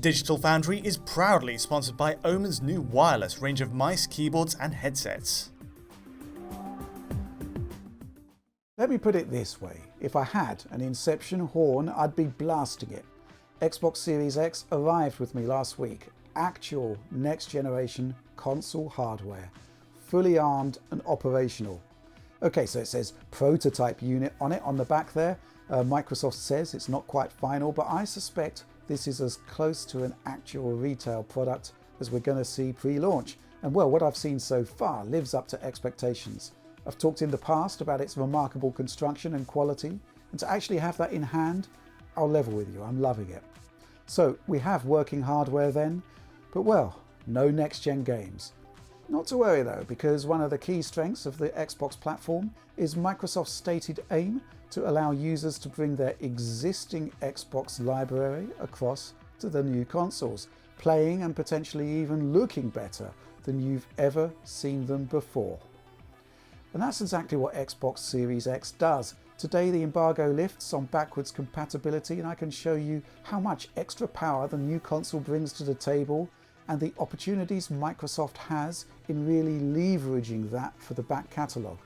Digital Foundry is proudly sponsored by Omen's new wireless range of mice, keyboards and headsets. Let me put it this way, if I had an Inception horn, I'd be blasting it. Xbox Series X arrived with me last week. Actual next generation console hardware, fully armed and operational. Okay, so it says prototype unit on it on the back there. Microsoft says it's not quite final, but I suspect this is as close to an actual retail product as we're going to see pre-launch. And well, what I've seen so far lives up to expectations. I've talked in the past about its remarkable construction and quality, and to actually have that in hand, I'll level with you, I'm loving it. So we have working hardware then, but well, no next-gen games. Not to worry though, because one of the key strengths of the Xbox platform is Microsoft's stated aim to allow users to bring their existing Xbox library across to the new consoles, playing and potentially even looking better than you've ever seen them before. And that's exactly what Xbox Series X does. Today the embargo lifts on backwards compatibility, and I can show you how much extra power the new console brings to the table and the opportunities Microsoft has in really leveraging that for the back catalogue.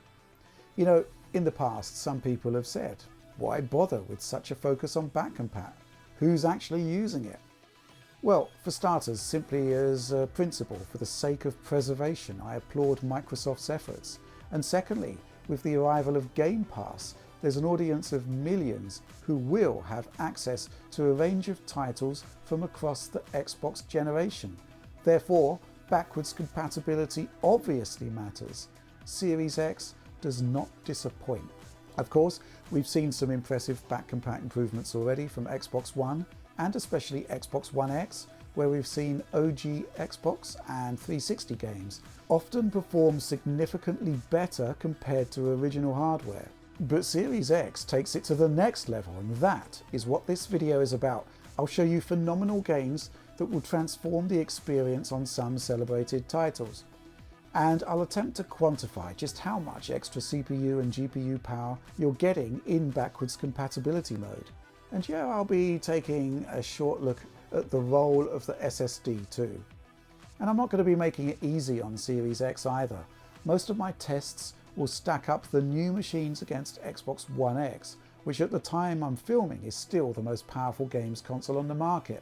You know, in the past, some people have said, why bother with such a focus on back compat? Who's actually using it? Well, for starters, simply as a principle, for the sake of preservation, I applaud Microsoft's efforts. And secondly, with the arrival of Game Pass, there's an audience of millions who will have access to a range of titles from across the Xbox generation. Therefore, backwards compatibility obviously matters. Series X does not disappoint. Of course, we've seen some impressive back compat improvements already from Xbox One and especially Xbox One X, where we've seen OG Xbox and 360 games often perform significantly better compared to original hardware. But Series X takes it to the next level, and that is what this video is about. I'll show you phenomenal games that will transform the experience on some celebrated titles. And I'll attempt to quantify just how much extra CPU and GPU power you're getting in backwards compatibility mode. And yeah, I'll be taking a short look at the role of the SSD too. And I'm not going to be making it easy on Series X either. Most of my tests will stack up the new machines against Xbox One X, which at the time I'm filming is still the most powerful games console on the market.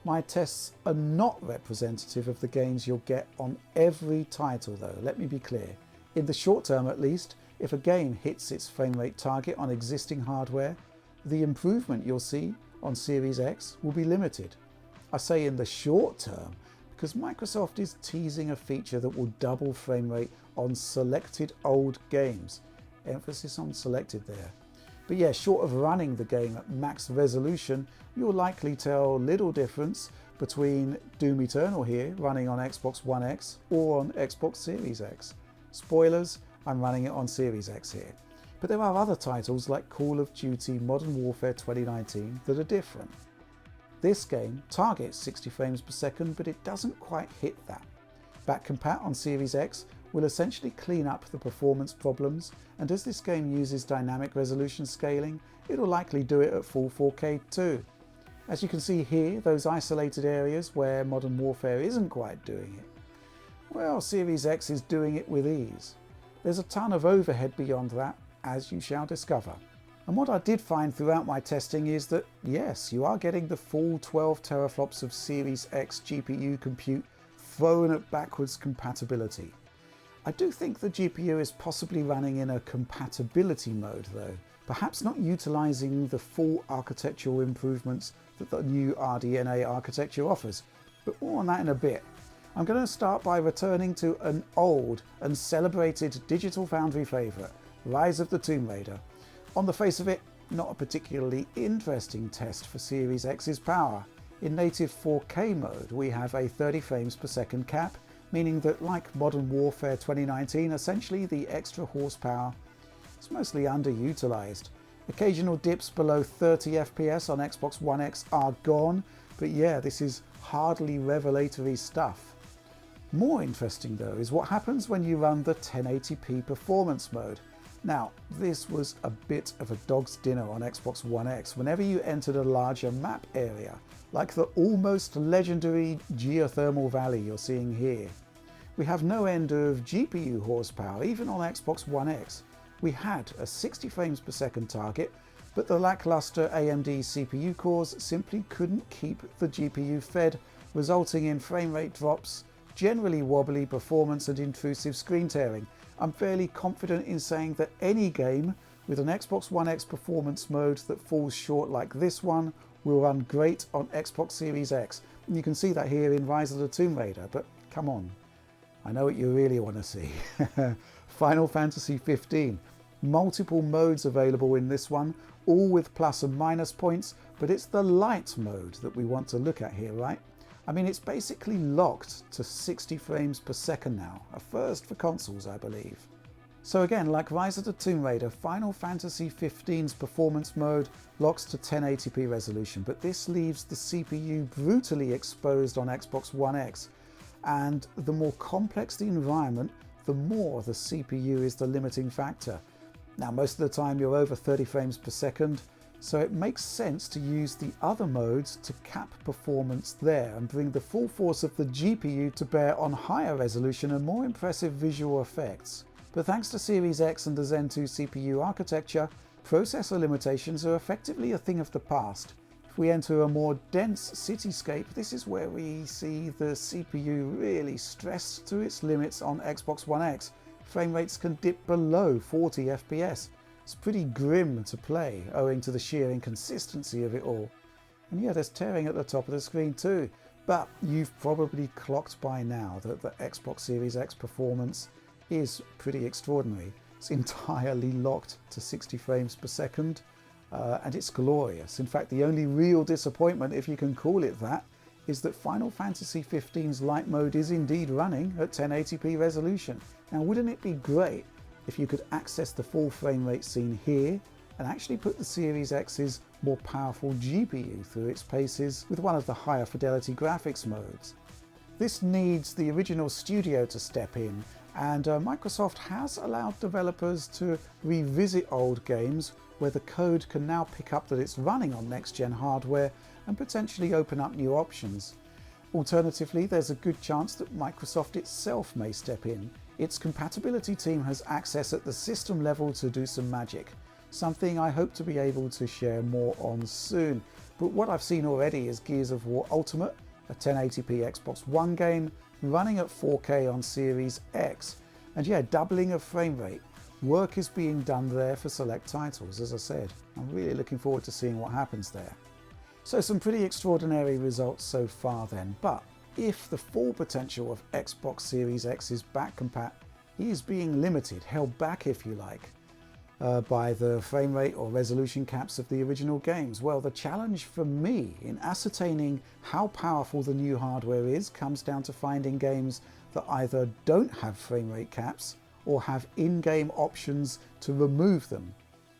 My tests are not representative of the gains you'll get on every title though, let me be clear. In the short term at least, if a game hits its frame rate target on existing hardware, the improvement you'll see on Series X will be limited. I say in the short term because Microsoft is teasing a feature that will double frame rate on selected old games. Emphasis on selected there. But yeah, short of running the game at max resolution, you'll likely tell little difference between Doom Eternal here running on Xbox One X or on Xbox Series X. Spoilers, I'm running it on Series X here. But there are other titles like Call of Duty Modern Warfare 2019 that are different. This game targets 60 frames per second, but it doesn't quite hit that. Back compat on Series X will essentially clean up the performance problems, and as this game uses dynamic resolution scaling, it'll likely do it at full 4K too. As you can see here, those isolated areas where Modern Warfare isn't quite doing it, well, Series X is doing it with ease. There's a ton of overhead beyond that, as you shall discover. And what I did find throughout my testing is that, yes, you are getting the full 12 teraflops of Series X GPU compute thrown at backwards compatibility. I do think the GPU is possibly running in a compatibility mode though, perhaps not utilising the full architectural improvements that the new RDNA architecture offers, but more on that in a bit. I'm going to start by returning to an old and celebrated Digital Foundry favourite, Rise of the Tomb Raider. On the face of it, not a particularly interesting test for Series X's power. In native 4K mode, we have a 30 frames per second cap, meaning that like Modern Warfare 2019, essentially the extra horsepower is mostly underutilized. Occasional dips below 30 FPS on Xbox One X are gone, but yeah, this is hardly revelatory stuff. More interesting though is what happens when you run the 1080p performance mode. Now, this was a bit of a dog's dinner on Xbox One X whenever you entered a larger map area, like the almost legendary geothermal valley you're seeing here. We have no end of GPU horsepower, even on Xbox One X. We had a 60 frames per second target, but the lackluster AMD CPU cores simply couldn't keep the GPU fed, resulting in frame rate drops, generally wobbly performance and intrusive screen tearing. I'm fairly confident in saying that any game with an Xbox One X performance mode that falls short like this one will run great on Xbox Series X. And you can see that here in Rise of the Tomb Raider, but come on, I know what you really want to see. Final Fantasy 15. Multiple modes available in this one, all with plus and minus points, but it's the light mode that we want to look at here, right? I mean, it's basically locked to 60 frames per second now, a first for consoles, I believe. So again, like Rise of the Tomb Raider, Final Fantasy 15's performance mode locks to 1080p resolution, but this leaves the CPU brutally exposed on Xbox One X, and the more complex the environment, the more the CPU is the limiting factor. Now, most of the time you're over 30 frames per second, so it makes sense to use the other modes to cap performance there and bring the full force of the GPU to bear on higher resolution and more impressive visual effects. But thanks to Series X and the Zen 2 CPU architecture, processor limitations are effectively a thing of the past. If we enter a more dense cityscape, this is where we see the CPU really stressed to its limits on Xbox One X. Frame rates can dip below 40 FPS. It's pretty grim to play, owing to the sheer inconsistency of it all. And yeah, there's tearing at the top of the screen too. But you've probably clocked by now that the Xbox Series X performance is pretty extraordinary. It's entirely locked to 60 frames per second, and it's glorious. In fact, the only real disappointment, if you can call it that, is that Final Fantasy XV's light mode is indeed running at 1080p resolution. Now, wouldn't it be great if you could access the full frame rate seen here and actually put the Series X's more powerful GPU through its paces with one of the higher fidelity graphics modes? This needs the original studio to step in, and Microsoft has allowed developers to revisit old games where the code can now pick up that it's running on next-gen hardware and potentially open up new options. Alternatively, there's a good chance that Microsoft itself may step in. Its compatibility team has access at the system level to do some magic, something I hope to be able to share more on soon. But what I've seen already is Gears of War Ultimate, a 1080p Xbox One game, running at 4K on Series X. And yeah, doubling of frame rate. Work is being done there for select titles, as I said. I'm really looking forward to seeing what happens there. So some pretty extraordinary results so far then, but if the full potential of Xbox Series X's back compat is being limited, held back if you like, by the frame rate or resolution caps of the original games, well, the challenge for me in ascertaining how powerful the new hardware is comes down to finding games that either don't have frame rate caps or have in-game options to remove them.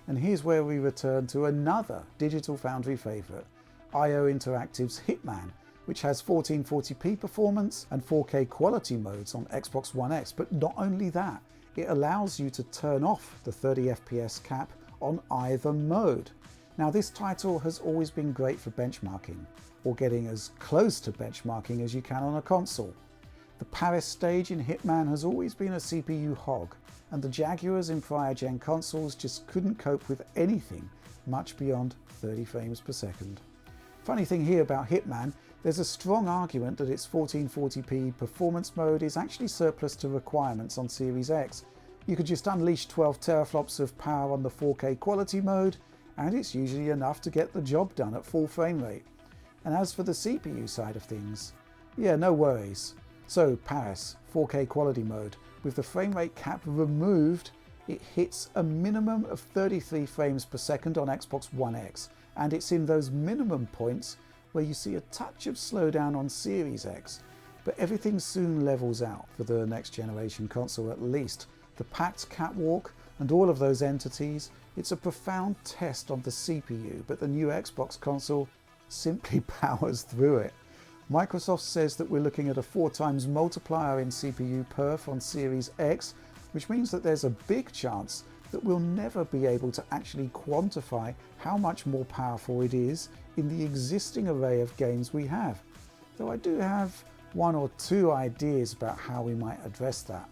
And here's where we return to another Digital Foundry favourite, IO Interactive's Hitman, which has 1440p performance and 4K quality modes on Xbox One X. But not only that, it allows you to turn off the 30 FPS cap on either mode. Now, this title has always been great for benchmarking, or getting as close to benchmarking as you can on a console. The Paris stage in Hitman has always been a CPU hog, and the Jaguars in prior gen consoles just couldn't cope with anything much beyond 30 frames per second. Funny thing here about Hitman, there's a strong argument that its 1440p performance mode is actually surplus to requirements on Series X. You could just unleash 12 teraflops of power on the 4K quality mode, and it's usually enough to get the job done at full frame rate. And as for the CPU side of things, yeah, no worries. So Paris, 4K quality mode, with the frame rate cap removed, it hits a minimum of 33 frames per second on Xbox One X, and it's in those minimum points where you see a touch of slowdown on Series X. But everything soon levels out for the next generation console at least. The packed catwalk and all of those entities, it's a profound test on the CPU, but the new Xbox console simply powers through it. Microsoft says that we're looking at a 4 times multiplier in CPU perf on Series X, which means that there's a big chance that we'll never be able to actually quantify how much more powerful it is in the existing array of games we have, though I do have one or two ideas about how we might address that.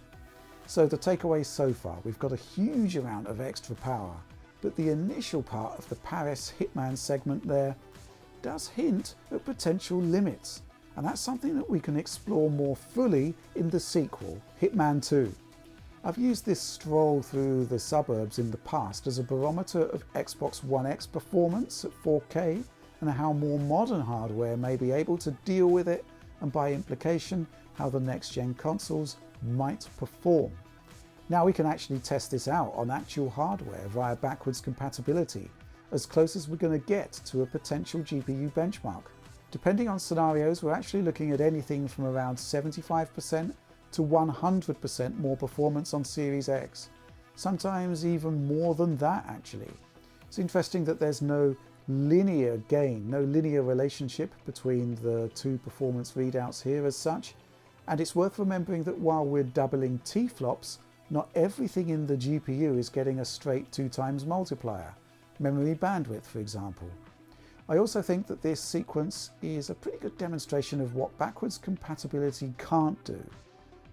So the takeaway so far, we've got a huge amount of extra power, but the initial part of the Paris Hitman segment there does hint at potential limits, and that's something that we can explore more fully in the sequel, Hitman 2. I've used this stroll through the suburbs in the past as a barometer of Xbox One X performance at 4K and how more modern hardware may be able to deal with it, and by implication how the next-gen consoles might perform. Now we can actually test this out on actual hardware via backwards compatibility, as close as we're going to get to a potential GPU benchmark. Depending on scenarios, we're actually looking at anything from around 75% to 100% more performance on Series X. Sometimes even more than that actually. It's interesting that there's no linear gain, no linear relationship between the two performance readouts here as such, and it's worth remembering that while we're doubling T-flops, not everything in the GPU is getting a straight 2x multiplier. Memory bandwidth, for example. I also think that this sequence is a pretty good demonstration of what backwards compatibility can't do.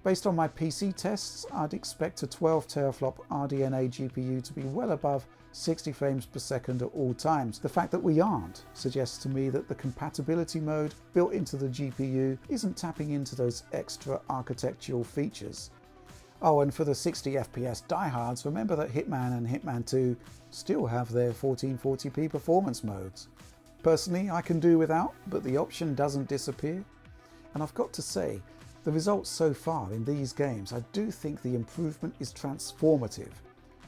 Based on my PC tests, I'd expect a 12 teraflop RDNA GPU to be well above 60 frames per second at all times. The fact that we aren't suggests to me that the compatibility mode built into the GPU isn't tapping into those extra architectural features. Oh, and for the 60 FPS diehards, remember that Hitman and Hitman 2 still have their 1440p performance modes. Personally, I can do without, but the option doesn't disappear. And I've got to say, the results so far in these games, I do think the improvement is transformative.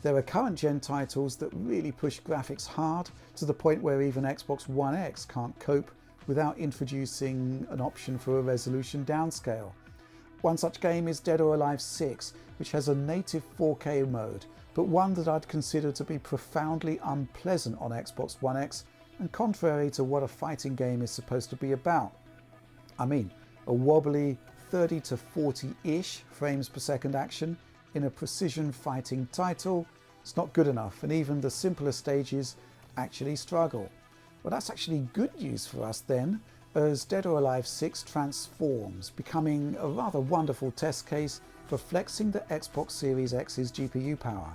There are current gen titles that really push graphics hard to the point where even Xbox One X can't cope without introducing an option for a resolution downscale. One such game is Dead or Alive 6, which has a native 4K mode, but one that I'd consider to be profoundly unpleasant on Xbox One X and contrary to what a fighting game is supposed to be about. I mean, a wobbly 30 to 40-ish frames per second action in a precision fighting title, it's not good enough, and even the simpler stages actually struggle. Well, that's actually good news for us then, as Dead or Alive 6 transforms, becoming a rather wonderful test case for flexing the Xbox Series X's GPU power.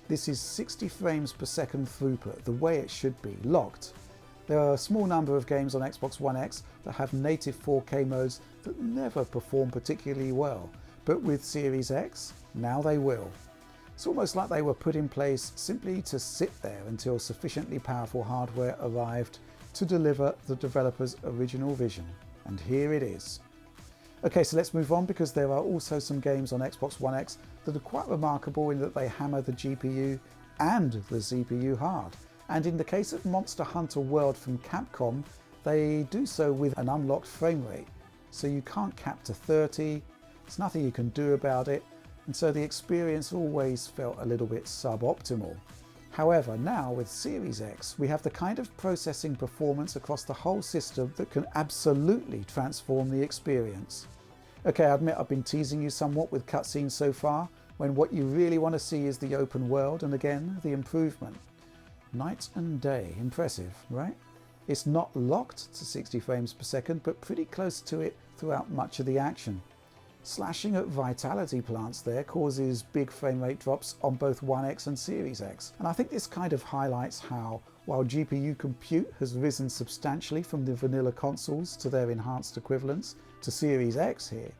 This is 60 frames per second throughput, the way it should be, locked. There are a small number of games on Xbox One X that have native 4K modes that never perform particularly well, but with Series X, now they will. It's almost like they were put in place simply to sit there until sufficiently powerful hardware arrived to deliver the developer's original vision. And here it is. Okay, so let's move on, because there are also some games on Xbox One X that are quite remarkable in that they hammer the GPU and the CPU hard. And in the case of Monster Hunter World from Capcom, they do so with an unlocked frame rate. So you can't cap to 30, there's nothing you can do about it, and so the experience always felt a little bit suboptimal. However, now with Series X, we have the kind of processing performance across the whole system that can absolutely transform the experience. Okay, I admit I've been teasing you somewhat with cutscenes so far, when what you really want to see is the open world and again, the improvement. Night and day, impressive, right? It's not locked to 60 frames per second, but pretty close to it throughout much of the action. Slashing at vitality plants there causes big frame rate drops on both One X and Series X. And I think this kind of highlights how, while GPU compute has risen substantially from the vanilla consoles to their enhanced equivalents to Series X here,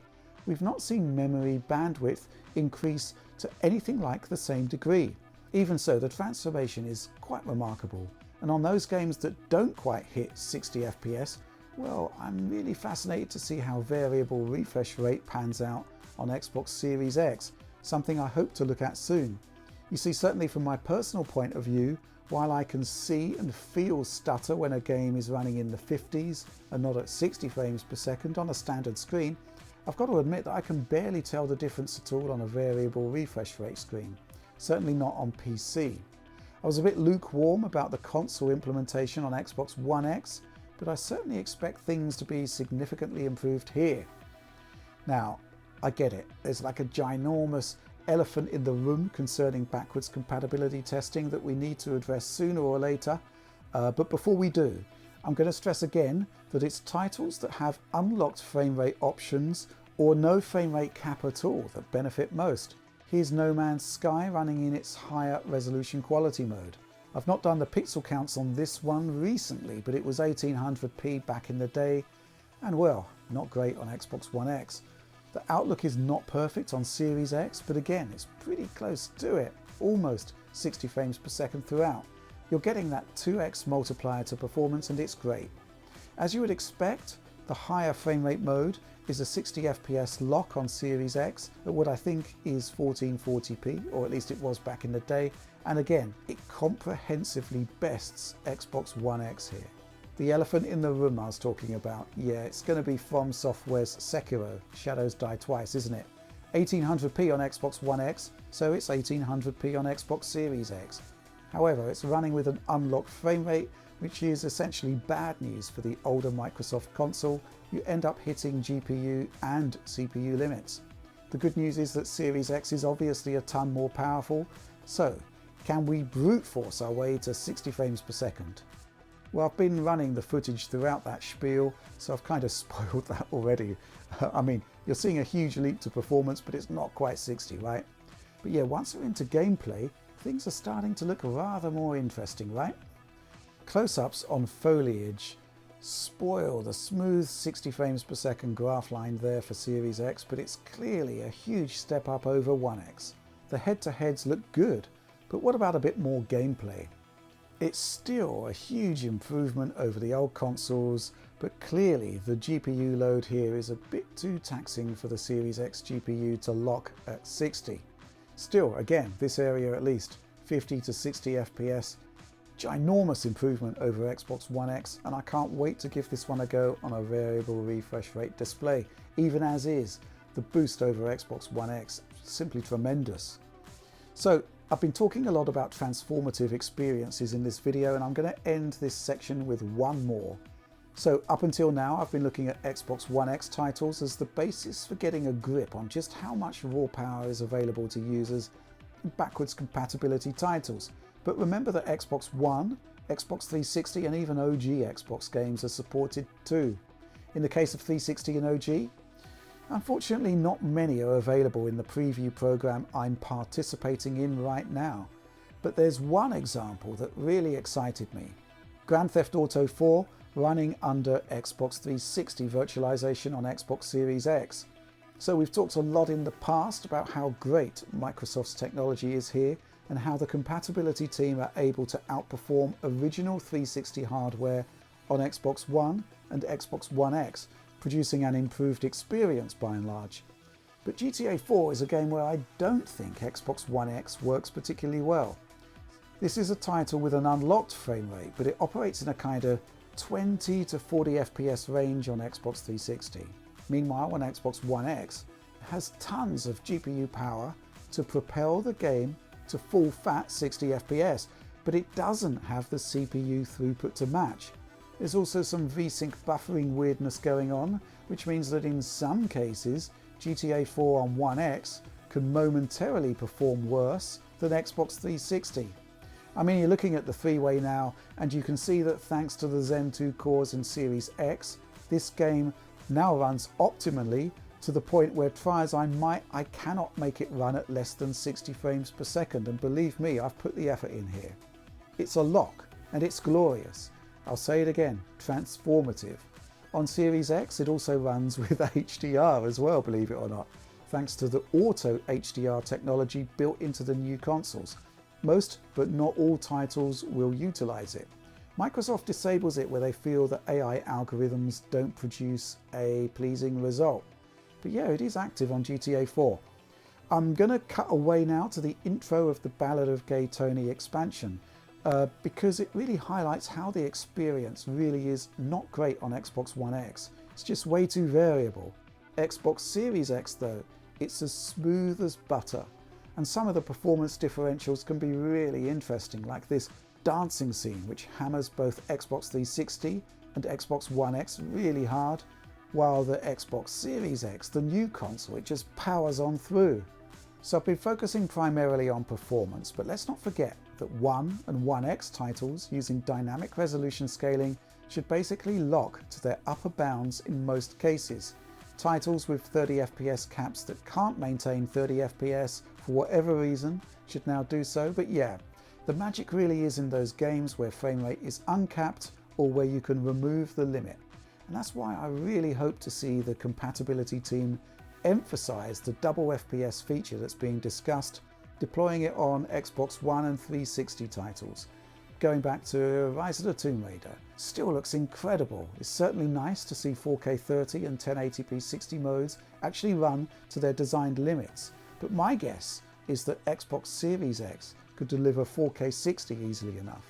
we've not seen memory bandwidth increase to anything like the same degree. Even so, the transformation is quite remarkable. And on those games that don't quite hit 60 FPS, well, I'm really fascinated to see how variable refresh rate pans out on Xbox Series X, something I hope to look at soon. You see, certainly from my personal point of view, while I can see and feel stutter when a game is running in the 50s and not at 60 frames per second on a standard screen, I've got to admit that I can barely tell the difference at all on a variable refresh rate screen, certainly not on PC. I was a bit lukewarm about the console implementation on Xbox One X, but I certainly expect things to be significantly improved here. Now, I get it, there's like a ginormous elephant in the room concerning backwards compatibility testing that we need to address sooner or later. But before we do, I'm going to stress again that it's titles that have unlocked frame rate options or no frame rate cap at all that benefit most. Here's No Man's Sky running in its higher resolution quality mode. I've not done the pixel counts on this one recently, but it was 1800p back in the day, and well, not great on Xbox One X. The outlook is not perfect on Series X, but again, it's pretty close to it, almost 60 frames per second throughout. You're getting that 2x multiplier to performance and it's great. As you would expect, the higher frame rate mode is a 60 FPS lock on Series X at what I think is 1440p, or at least it was back in the day, and again, it comprehensively bests Xbox One X here. The elephant in the room I was talking about, yeah, it's going to be From Software's Sekiro, Shadows Die Twice, isn't it? 1800p on Xbox One X, so it's 1800p on Xbox Series X. However, it's running with an unlocked frame rate, which is essentially bad news for the older Microsoft console. You end up hitting GPU and CPU limits. The good news is that Series X is obviously a ton more powerful, so can we brute force our way to 60 frames per second? Well, I've been running the footage throughout that spiel, so I've kind of spoiled that already. I mean, you're seeing a huge leap to performance, but it's not quite 60, right? But yeah, once we're into gameplay, things are starting to look rather more interesting, right? Close-ups on foliage spoil the smooth 60 frames per second graph line there for Series X, but it's clearly a huge step up over One X. The head-to-heads look good, but what about a bit more gameplay? It's still a huge improvement over the old consoles, but clearly the GPU load here is a bit too taxing for the Series X GPU to lock at 60. Still, again, this area at least, 50 to 60 FPS, ginormous improvement over Xbox One X, and I can't wait to give this one a go on a variable refresh rate display. Even as is, the boost over Xbox One X, simply tremendous. So, I've been talking a lot about transformative experiences in this video, and I'm going to end this section with one more. So up until now, I've been looking at Xbox One X titles as the basis for getting a grip on just how much raw power is available to users in backwards compatibility titles. But remember that Xbox One, Xbox 360 and even OG Xbox games are supported too. In the case of 360 and OG, unfortunately not many are available in the preview program I'm participating in right now. But there's one example that really excited me. Grand Theft Auto 4 running under Xbox 360 virtualization on Xbox Series X. So we've talked a lot in the past about how great Microsoft's technology is here and how the compatibility team are able to outperform original 360 hardware on Xbox One and Xbox One X, producing an improved experience by and large. But GTA 4 is a game where I don't think Xbox One X works particularly well. This is a title with an unlocked frame rate, but it operates in a kind of 20 to 40 FPS range on Xbox 360. Meanwhile, on Xbox One X, it has tons of GPU power to propel the game to full fat 60 FPS, but it doesn't have the CPU throughput to match. There's also some VSync buffering weirdness going on, which means that in some cases, GTA 4 on One X can momentarily perform worse than Xbox 360. I mean, you're looking at the three-way now, and you can see that thanks to the Zen 2 cores in Series X, this game now runs optimally to the point where, try as I might, I cannot make it run at less than 60 frames per second, and believe me, I've put the effort in here. It's a lock, and it's glorious. I'll say it again, transformative. On Series X, it also runs with HDR as well, believe it or not, thanks to the Auto HDR technology built into the new consoles. Most, but not all titles will utilize it. Microsoft disables it where they feel that AI algorithms don't produce a pleasing result. But yeah, it is active on GTA 4. I'm going to cut away now to the intro of the Ballad of Gay Tony expansion, because it really highlights how the experience really is not great on Xbox One X. It's just way too variable. Xbox Series X though, it's as smooth as butter. And some of the performance differentials can be really interesting, like this dancing scene which hammers both Xbox 360 and Xbox One X really hard, while the Xbox Series X, the new console, it just powers on through. So I've been focusing primarily on performance, but let's not forget that 1 and 1x titles using dynamic resolution scaling should basically lock to their upper bounds in most cases. Titles with 30 FPS caps that can't maintain 30 FPS for whatever reason should now do so, but yeah, the magic really is in those games where frame rate is uncapped or where you can remove the limit. And that's why I really hope to see the compatibility team emphasize the double FPS feature that's being discussed, deploying it on Xbox One and 360 titles. Going back to Rise of the Tomb Raider, still looks incredible. It's certainly nice to see 4K 30 and 1080p 60 modes actually run to their designed limits, but my guess is that Xbox Series X could deliver 4K 60 easily enough.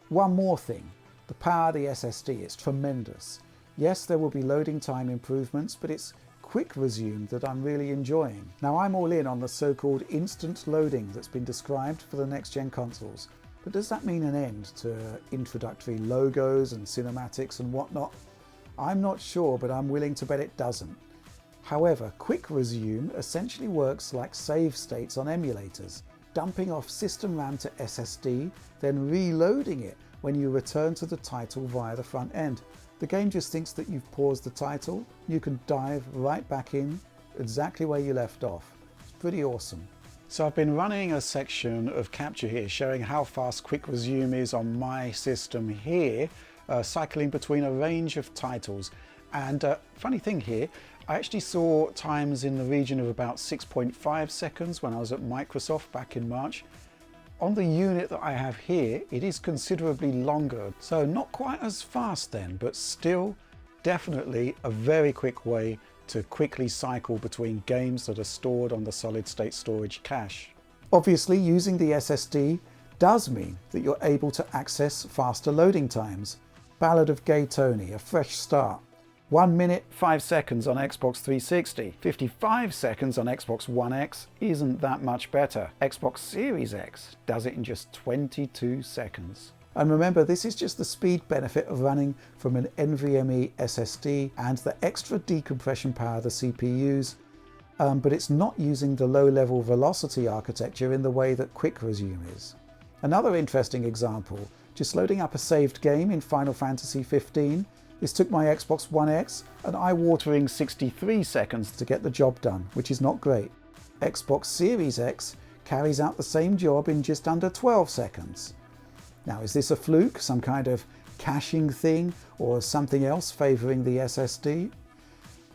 One more thing, the power of the SSD is tremendous. Yes, there will be loading time improvements, but it's quick resume that I'm really enjoying. Now I'm all in on the so-called instant loading that's been described for the next-gen consoles, but does that mean an end to introductory logos and cinematics and whatnot? I'm not sure, but I'm willing to bet it doesn't. However, quick resume essentially works like save states on emulators, dumping off system RAM to SSD, then reloading it when you return to the title via the front end. The game just thinks that you've paused the title, you can dive right back in exactly where you left off. It's pretty awesome. So I've been running a section of capture here showing how fast quick resume is on my system here, cycling between a range of titles. And funny thing here, I actually saw times in the region of about 6.5 seconds when I was at Microsoft back in March. On the unit that I have here, it is considerably longer, so not quite as fast then, but still definitely a very quick way to quickly cycle between games that are stored on the solid state storage cache. Obviously, using the SSD does mean that you're able to access faster loading times. Ballad of Gay Tony, A Fresh Start. 1 minute, 5 seconds on Xbox 360. 55 seconds on Xbox One X isn't that much better. Xbox Series X does it in just 22 seconds. And remember, this is just the speed benefit of running from an NVMe SSD and the extra decompression power of the CPUs, but it's not using the low-level velocity architecture in the way that Quick Resume is. Another interesting example, just loading up a saved game in Final Fantasy 15. This took my Xbox One X an eye-watering 63 seconds to get the job done, which is not great. Xbox Series X carries out the same job in just under 12 seconds. Now, is this a fluke, some kind of caching thing, or something else favouring the SSD?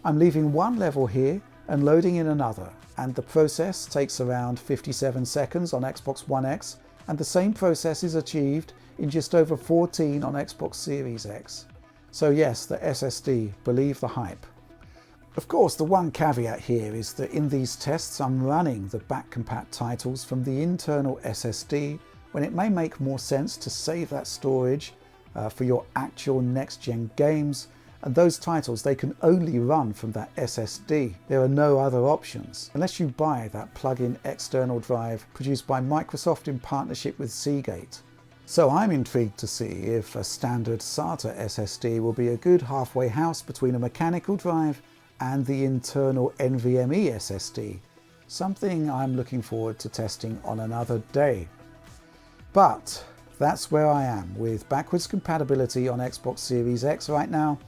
I'm leaving one level here and loading in another, and the process takes around 57 seconds on Xbox One X, and the same process is achieved in just over 14 on Xbox Series X. So yes, the SSD, believe the hype. Of course, the one caveat here is that in these tests I'm running the back-compat titles from the internal SSD, when it may make more sense to save that storage for your actual next-gen games, and those titles, they can only run from that SSD. There are no other options, unless you buy that plug-in external drive produced by Microsoft in partnership with Seagate. So I'm intrigued to see if a standard SATA SSD will be a good halfway house between a mechanical drive and the internal NVMe SSD, something I'm looking forward to testing on another day. But that's where I am with backwards compatibility on Xbox Series X right now,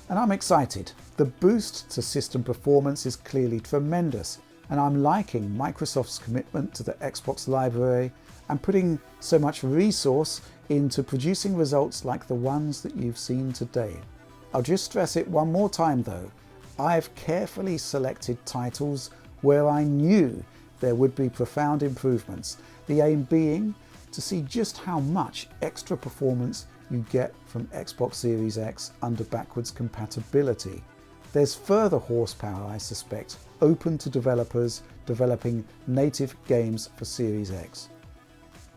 and I'm excited. The boost to system performance is clearly tremendous, and I'm liking Microsoft's commitment to the Xbox library and putting so much resource into producing results like the ones that you've seen today. I'll just stress it one more time though. I've carefully selected titles where I knew there would be profound improvements, the aim being to see just how much extra performance you get from Xbox Series X under backwards compatibility. There's further horsepower, I suspect, open to developers developing native games for Series X.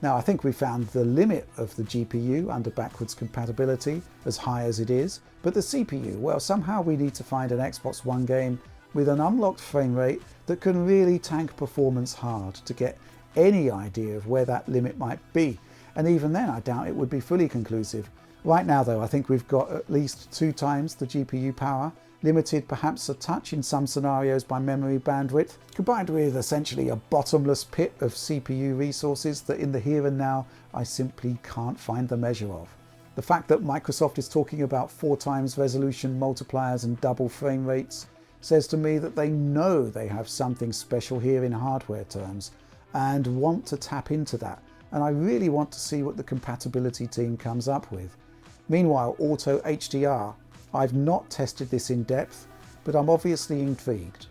Now, I think we found the limit of the GPU under backwards compatibility, as high as it is, but the CPU, well, somehow we need to find an Xbox One game with an unlocked frame rate that can really tank performance hard to get any idea of where that limit might be. And even then, I doubt it would be fully conclusive. Right now though, I think we've got at least 2 times the GPU power, limited perhaps a touch in some scenarios by memory bandwidth, combined with essentially a bottomless pit of CPU resources that in the here and now I simply can't find the measure of. The fact that Microsoft is talking about 4 times resolution multipliers and double frame rates says to me that they know they have something special here in hardware terms and want to tap into that, and I really want to see what the compatibility team comes up with. Meanwhile, Auto HDR, I've not tested this in depth, but I'm obviously intrigued.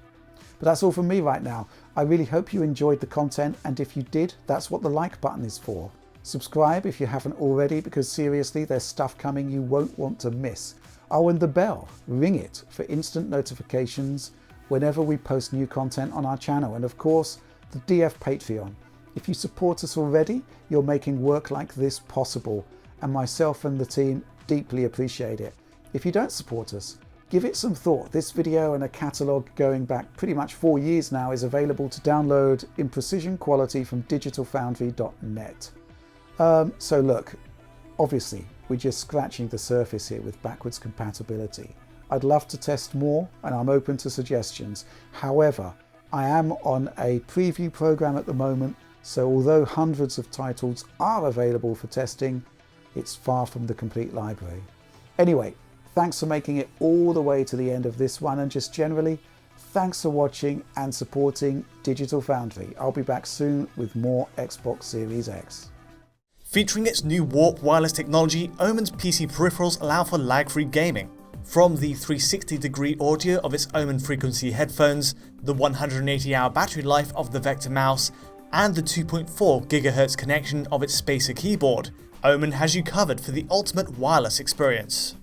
But that's all from me right now. I really hope you enjoyed the content, and if you did, that's what the like button is for. Subscribe if you haven't already, because seriously, there's stuff coming you won't want to miss. Oh, and the bell, ring it for instant notifications whenever we post new content on our channel. And of course, the DF Patreon. If you support us already, you're making work like this possible, and myself and the team deeply appreciate it. If you don't support us, give it some thought. This video and a catalogue going back pretty much 4 years now is available to download in precision quality from digitalfoundry.net. So look, obviously we're just scratching the surface here with backwards compatibility. I'd love to test more and I'm open to suggestions. However, I am on a preview program at the moment, so although hundreds of titles are available for testing, it's far from the complete library. Anyway, thanks for making it all the way to the end of this one, and just generally, thanks for watching and supporting Digital Foundry. I'll be back soon with more Xbox Series X. Featuring its new Warp wireless technology, Omen's PC peripherals allow for lag-free gaming. From the 360-degree audio of its Omen frequency headphones, the 180-hour battery life of the Vector mouse, and the 2.4 GHz connection of its Spacer keyboard, Omen has you covered for the ultimate wireless experience.